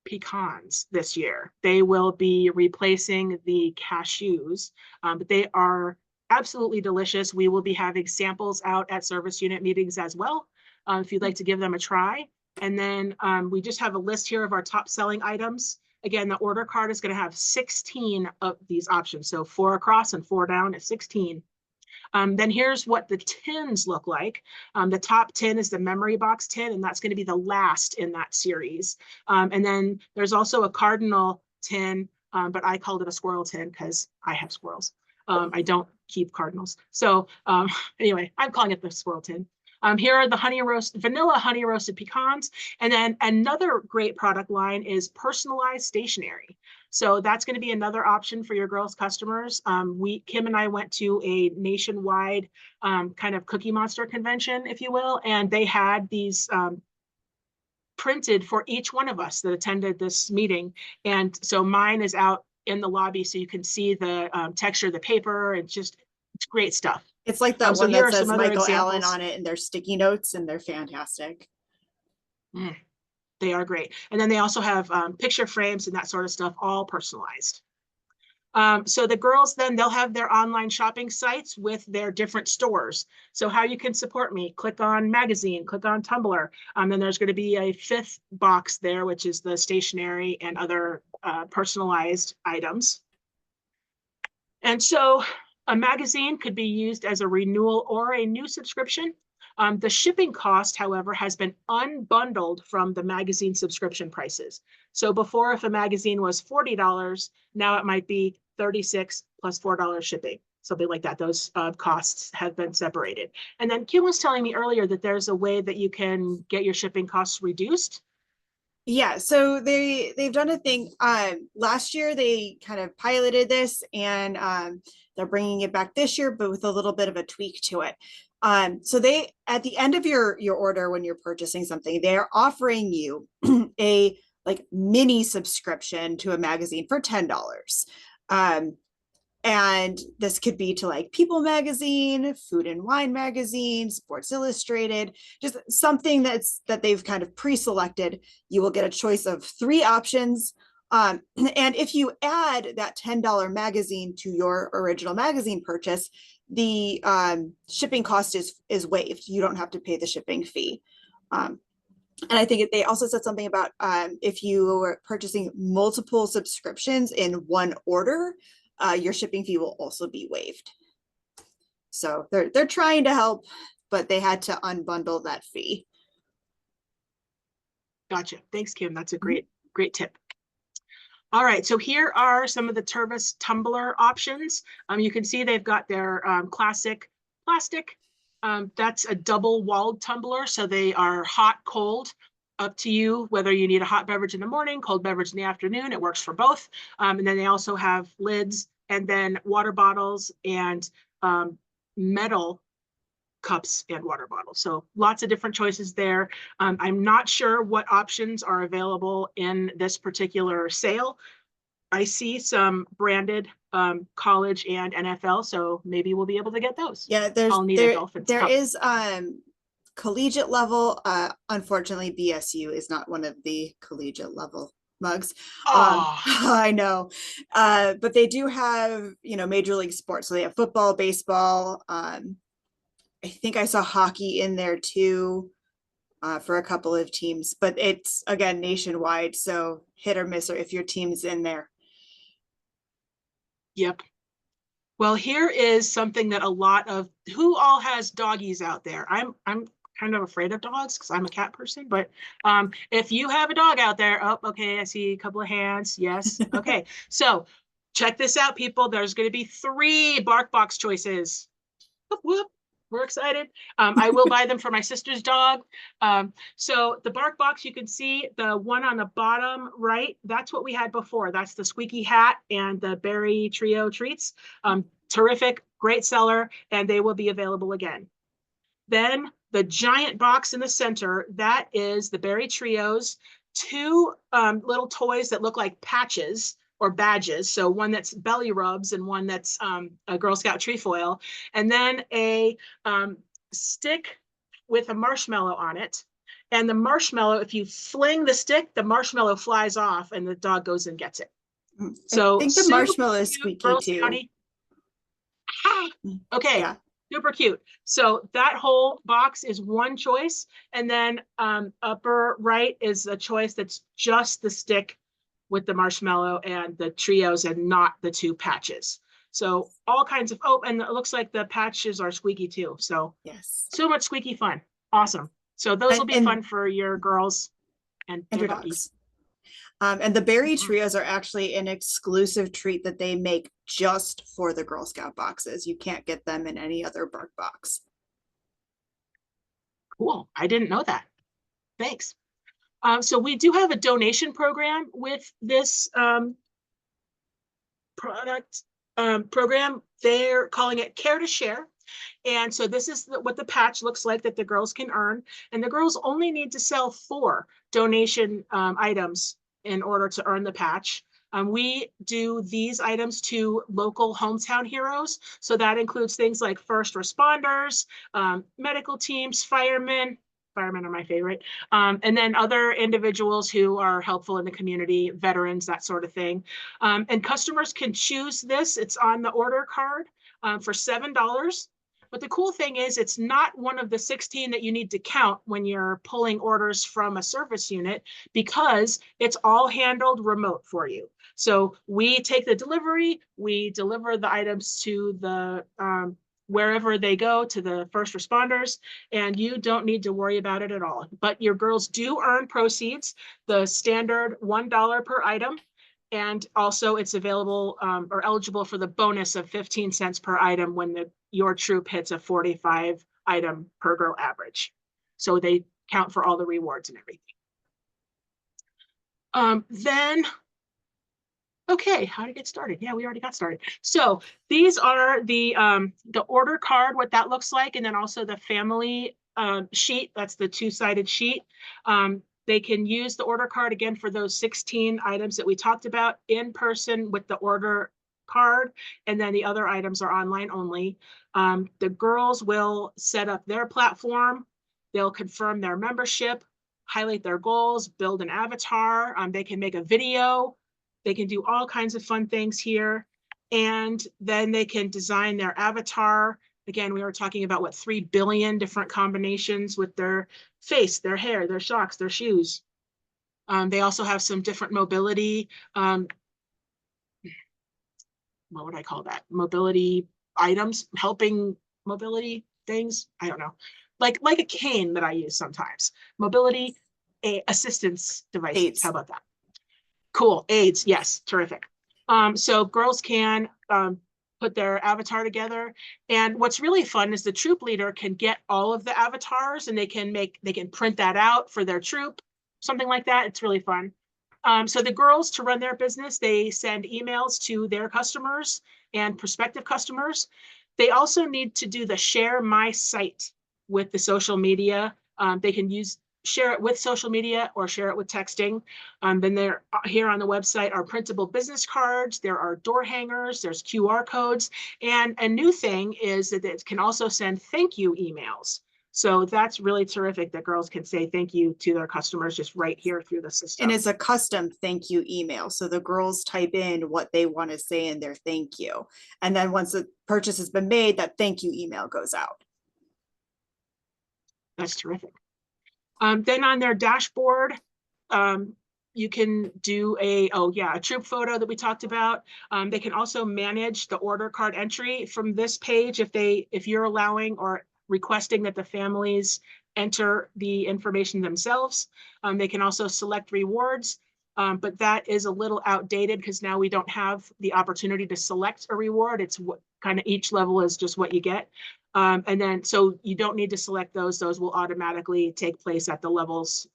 pecans this year. They will be replacing the cashews, but they are absolutely delicious. We will be having samples out at service unit meetings as well, if you'd like to give them a try. And then we just have a list here of our top selling items. Again, the order card is going to have 16 of these options. So 4 across and 4 down is 16. Then here's what the tins look like. The top tin is the memory box tin, and that's going to be the last in that series. And then there's also a cardinal tin, but I called it a squirrel tin because I have squirrels. I don't keep cardinals. So anyway, I'm calling it the squirrel tin. Here are the vanilla honey roasted pecans. And then another great product line is personalized stationery. So that's going to be another option for your girls' customers. Kim and I went to a nationwide kind of Cookie Monster convention, if you will, and they had these printed for each one of us that attended this meeting. And so mine is out in the lobby so you can see the texture of the paper. It's great stuff. It's like that So one here that are some says other Michael Allen examples. on it, and they're sticky notes, and they're fantastic. They are great. And then they also have picture frames and that sort of stuff, all personalized. So the girls then, they'll have their online shopping sites with their different stores. So how you can support me, click on magazine, click on Tumblr. Then there's going to be a 5th box there, which is the stationery and other personalized items. And so a magazine could be used as a renewal or a new subscription. The shipping cost, however, has been unbundled from the magazine subscription prices. So before, if a magazine was $40, now it might be $36 plus $4 shipping, something like that. Those costs have been separated. And then Kim was telling me earlier that there's a way that you can get your shipping costs reduced. Yeah, so they've done a thing. Last year they kind of piloted this, and they're bringing it back this year, but with a little bit of a tweak to it. So they, at the end of your order, when you're purchasing something, they're offering you a like mini subscription to a magazine for $10. And this could be to like People Magazine, Food and Wine Magazine, Sports Illustrated, just something that they've kind of pre-selected. You will get a choice of 3 options. And if you add that $10 magazine to your original magazine purchase, the shipping cost is waived. You don't have to pay the shipping fee. And I think they also said something about if you were purchasing multiple subscriptions in one order, your shipping fee will also be waived. So they're trying to help, but they had to unbundle that fee. Gotcha. Thanks, Kim. That's a Mhm. great tip. All right, so here are some of the Tervis tumbler options. You can see they've got their classic plastic. That's a double walled tumbler, so they are hot, cold, up to you, whether you need a hot beverage in the morning, cold beverage in the afternoon, it works for both. And then they also have lids and then water bottles and metal cups and water bottles. So lots of different choices there. I'm not sure what options are available in this particular sale. I see some branded college and NFL, so maybe we'll be able to get those. Yeah, I'll need a Dolphins there cup. is collegiate level. Unfortunately, BSU is not one of the collegiate level mugs. Oh, I know. But they do have, major league sports. So they have football, baseball. I think I saw hockey in there too, for a couple of teams, but it's again nationwide, so hit or miss or if your team's in there. yep. Well, here is something that a lot of who all has doggies out there. I'm kind of afraid of dogs because I'm a cat person, but if you have a dog out there, oh, okay, I see a couple of hands. Yes. Okay. So check this out, people. There's going to be 3 BarkBox choices. Whoop, whoop. We're excited. I will buy them for my sister's dog. So the BarkBox, you can see the one on the bottom right, that's what we had before. That's the squeaky hat and the berry trio treats. Terrific, great seller, and they will be available again. Then the giant box in the center, that is the berry trios, 2 little toys that look like patches or badges. So one that's belly rubs and one that's a Girl Scout trefoil. And then a stick with a marshmallow on it. And the marshmallow, if you fling the stick, the marshmallow flies off and the dog goes and gets it. I So think the super marshmallow is cute, squeaky Girl too. Scouty. Okay, Yeah. super cute. So that whole box is one choice. And then upper right is a choice that's just the stick with the marshmallow and the trios and not the 2 patches. So all kinds of, oh, and it looks like the patches are squeaky too. So Yes. so much squeaky fun. Awesome. So those will And be and, fun for your girls and and their your doggies. dogs. And the berry Mhm. trios are actually an exclusive treat that they make just for the Girl Scout boxes. You can't get them in any other Bark box. Cool. I didn't know that. Thanks. So we do have a donation program with this product program. They're calling it Care to Share. And so this is what the patch looks like that the girls can earn. And the girls only need to sell 4 donation items in order to earn the patch. We do these items to local hometown heroes. So that includes things like first responders, medical teams, firemen. Firemen are my favorite. And then other individuals who are helpful in the community, veterans, that sort of thing. And customers can choose this. It's on the order card for $7. But the cool thing is it's not one of the 16 that you need to count when you're pulling orders from a service unit because it's all handled remote for you. So we take the delivery, we deliver the items to the wherever they go to the first responders, and you don't need to worry about it at all. But your girls do earn proceeds, the standard $1 per item. And also it's available or eligible for the bonus of 15 cents per item when your troop hits a 45 item per girl average. So they count for all the rewards and everything. Then, okay, how to get started? Yeah, we already got started. So these are the order card, what that looks like, and then also the family sheet. That's the 2-sided sheet. They can use the order card again for those 16 items that we talked about in person with the order card, and then the other items are online only. The girls will set up their platform. They'll confirm their membership, highlight their goals, build an avatar. They can make a video. They can do all kinds of fun things here. And then they can design their avatar. Again, we were talking about 3 billion different combinations with their face, their hair, their socks, their shoes. They also have some different mobility, what would I call that? Mobility items, helping mobility things. I don't know, like a cane that I use sometimes. Mobility assistance devices. How Aids. about that? Cool. AIDS. Yes. Terrific. So girls can put their avatar together. And what's really fun is the troop leader can get all of the avatars and they can print that out for their troop, something like that. It's really fun. So the girls, to run their business, they send emails to their customers and prospective customers. They also need to do the share my site with the social media. They can share it with social media or share it with texting. Then there here on the website are printable business cards. There are door hangers. There's QR codes. And a new thing is that it can also send thank you emails. So that's really terrific that girls can say thank you to their customers just right here through the system. And it's a custom thank you email. So the girls type in what they want to say in their thank you. And then once the purchase has been made, that thank you email goes out. That's terrific. Then on their dashboard, you can do a troop photo that we talked about. They can also manage the order card entry from this page if you're allowing or requesting that the families enter the information themselves. They can also select rewards, but that is a little outdated because now we don't have the opportunity to select a reward. It's what kind of each level is just what you get. And then, so you don't need to select those. Those will automatically take place at the levels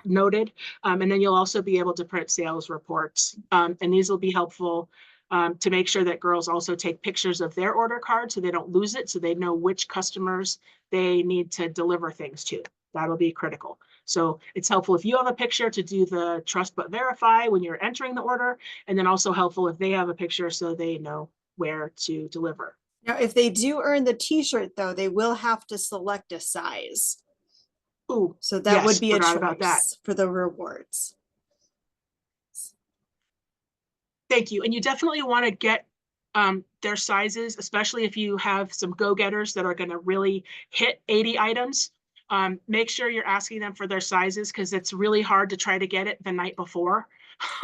noted. And then you'll also be able to print sales reports. And these will be helpful to make sure that girls also take pictures of their order card so they don't lose it, so they know which customers they need to deliver things to. That'll be critical. So it's helpful if you have a picture to do the trust but verify when you're entering the order, and then also helpful if they have a picture so they know where to deliver. Now, if they do earn the t-shirt though, they will have to select a size. Ooh, So that yes, would be a forgot about that. choice for the rewards. Thank you. And you definitely want to get their sizes, especially if you have some go-getters that are going to really hit 80 items. Make sure you're asking them for their sizes because it's really hard to try to get it the night before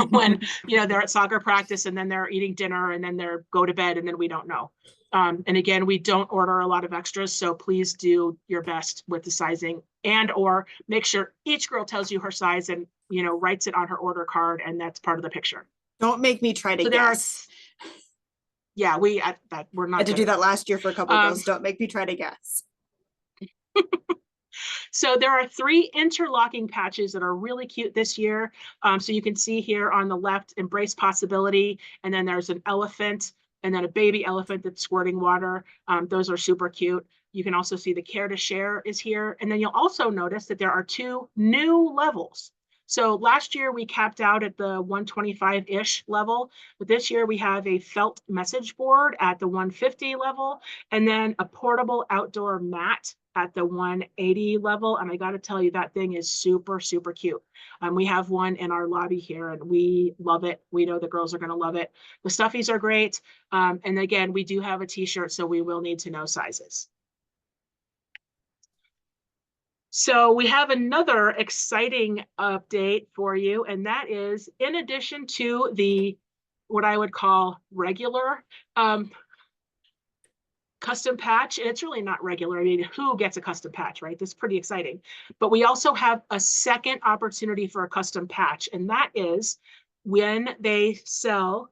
when they're at soccer practice and then they're eating dinner and then they're go to bed and then we don't know. And again, we don't order a lot of extras, so please do your best with the sizing and or make sure each girl tells you her size and writes it on her order card, and that's part of the picture. Don't make me try to guess. Yeah, we're not. I had to do that last year for a couple of girls. Don't make me try to guess. So there are 3 interlocking patches that are really cute this year. So you can see here on the left, embrace possibility, and then there's an elephant and then a baby elephant that's squirting water. Those are super cute. You can also see the care to share is here. And then you'll also notice that there are 2 new levels. So last year we capped out at the 125-ish level, but this year we have a felt message board at the 150 level, and then a portable outdoor mat at the 180 level. And I got to tell you, that thing is super, super cute. We have one in our lobby here and we love it. We know the girls are going to love it. The stuffies are great. And again, we do have a t-shirt, so we will need to know sizes. So we have another exciting update for you, and that is in addition to the what I would call regular custom patch, and it's really not regular. I mean, who gets a custom patch, right? This is pretty exciting. But we also have a second opportunity for a custom patch, and that is when they sell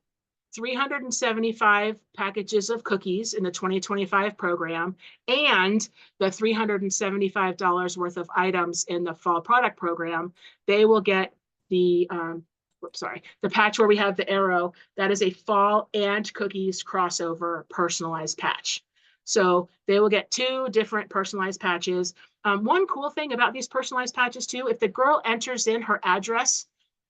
375 packages of cookies in the 2025 program and the $375 worth of items in the fall product program, they will get the the patch where we have the arrow. That is a fall and cookies crossover personalized patch. So they will get 2 different personalized patches. One cool thing about these personalized patches too, if the girl enters in her address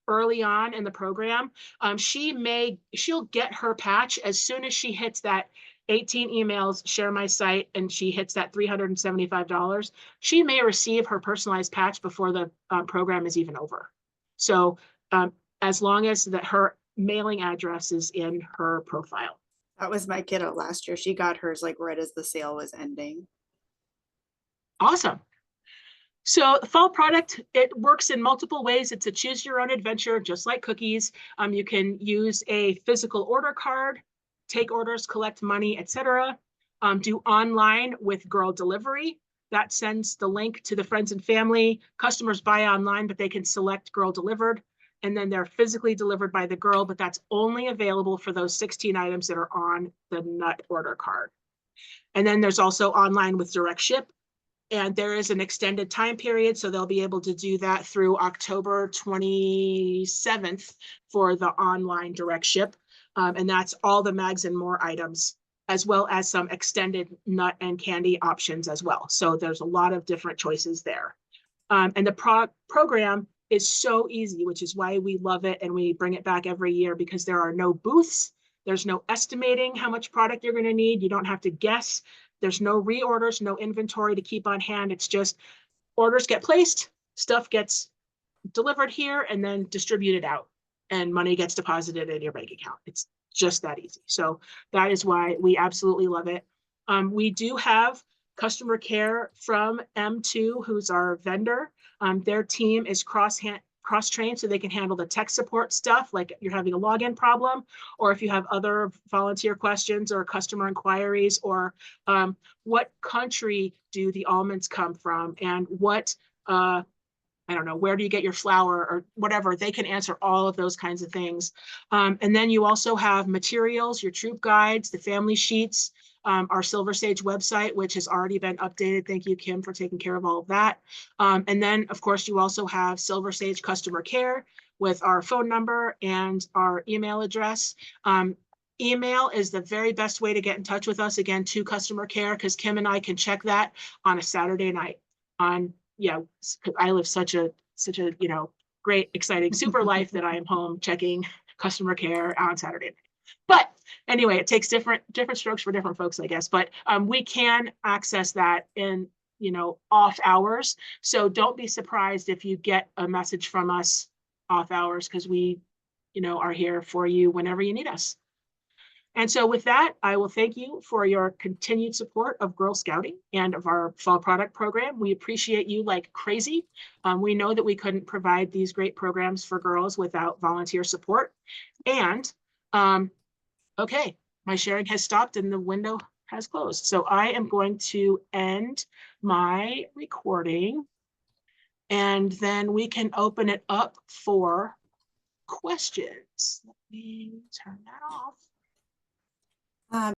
early on in the program, she'll get her patch as soon as she hits that 18 emails, share my site, and she hits that $375. She may receive her personalized patch before the program is even over. So as long as that her mailing address is in her profile. That was my kiddo last year. She got hers like right as the sale was ending. Awesome. So the fall product, it works in multiple ways. It's a choose your own adventure, just like cookies. You can use a physical order card, take orders, collect money, etc. do online with girl delivery. That sends the link to the friends and family. Customers buy online, but they can select girl delivered. And then they're physically delivered by the girl, but that's only available for those 16 items that are on the nut order card. And then there's also online with direct ship. And there is an extended time period, so they'll be able to do that through October 27th for the online direct ship. And that's all the Mags and More items, as well as some extended nut and candy options as well. So there's a lot of different choices there. And the program is so easy, which is why we love it and we bring it back every year, because there are no booths. There's no estimating how much product you're going to need. You don't have to guess. There's no reorders, no inventory to keep on hand. It's just orders get placed, stuff gets delivered here, and then distributed out, and money gets deposited in your bank account. It's just that easy. So that is why we absolutely love it. We do have customer care from M2, who's our vendor. Their team is cross-trained, so they can handle the tech support stuff, like you're having a login problem, or if you have other volunteer questions or customer inquiries, or what country do the almonds come from, and what I don't know, where do you get your flour or whatever, they can answer all of those kinds of things. And then you also have materials, your troop guides, the family sheets, our Silver Sage website, which has already been updated. Thank you, Kim, for taking care of all of that. And then, of course, you also have Silver Sage customer care with our phone number and our email address. Email is the very best way to get in touch with us, again, to customer care, because Kim and I can check that on a Saturday night. I live such a great, exciting, super life that I am home checking customer care on Saturday night. But anyway, it takes different strokes for different folks, I guess. But we can access that in off hours. So don't be surprised if you get a message from us off hours, because we are here for you whenever you need us. And so with that, I will thank you for your continued support of Girl Scouting and of our fall product program. We appreciate you like crazy. We know that we couldn't provide these great programs for girls without volunteer support. And okay, my sharing has stopped and the window has closed. So I am going to end my recording, and then we can open it up for questions. Let me turn that off.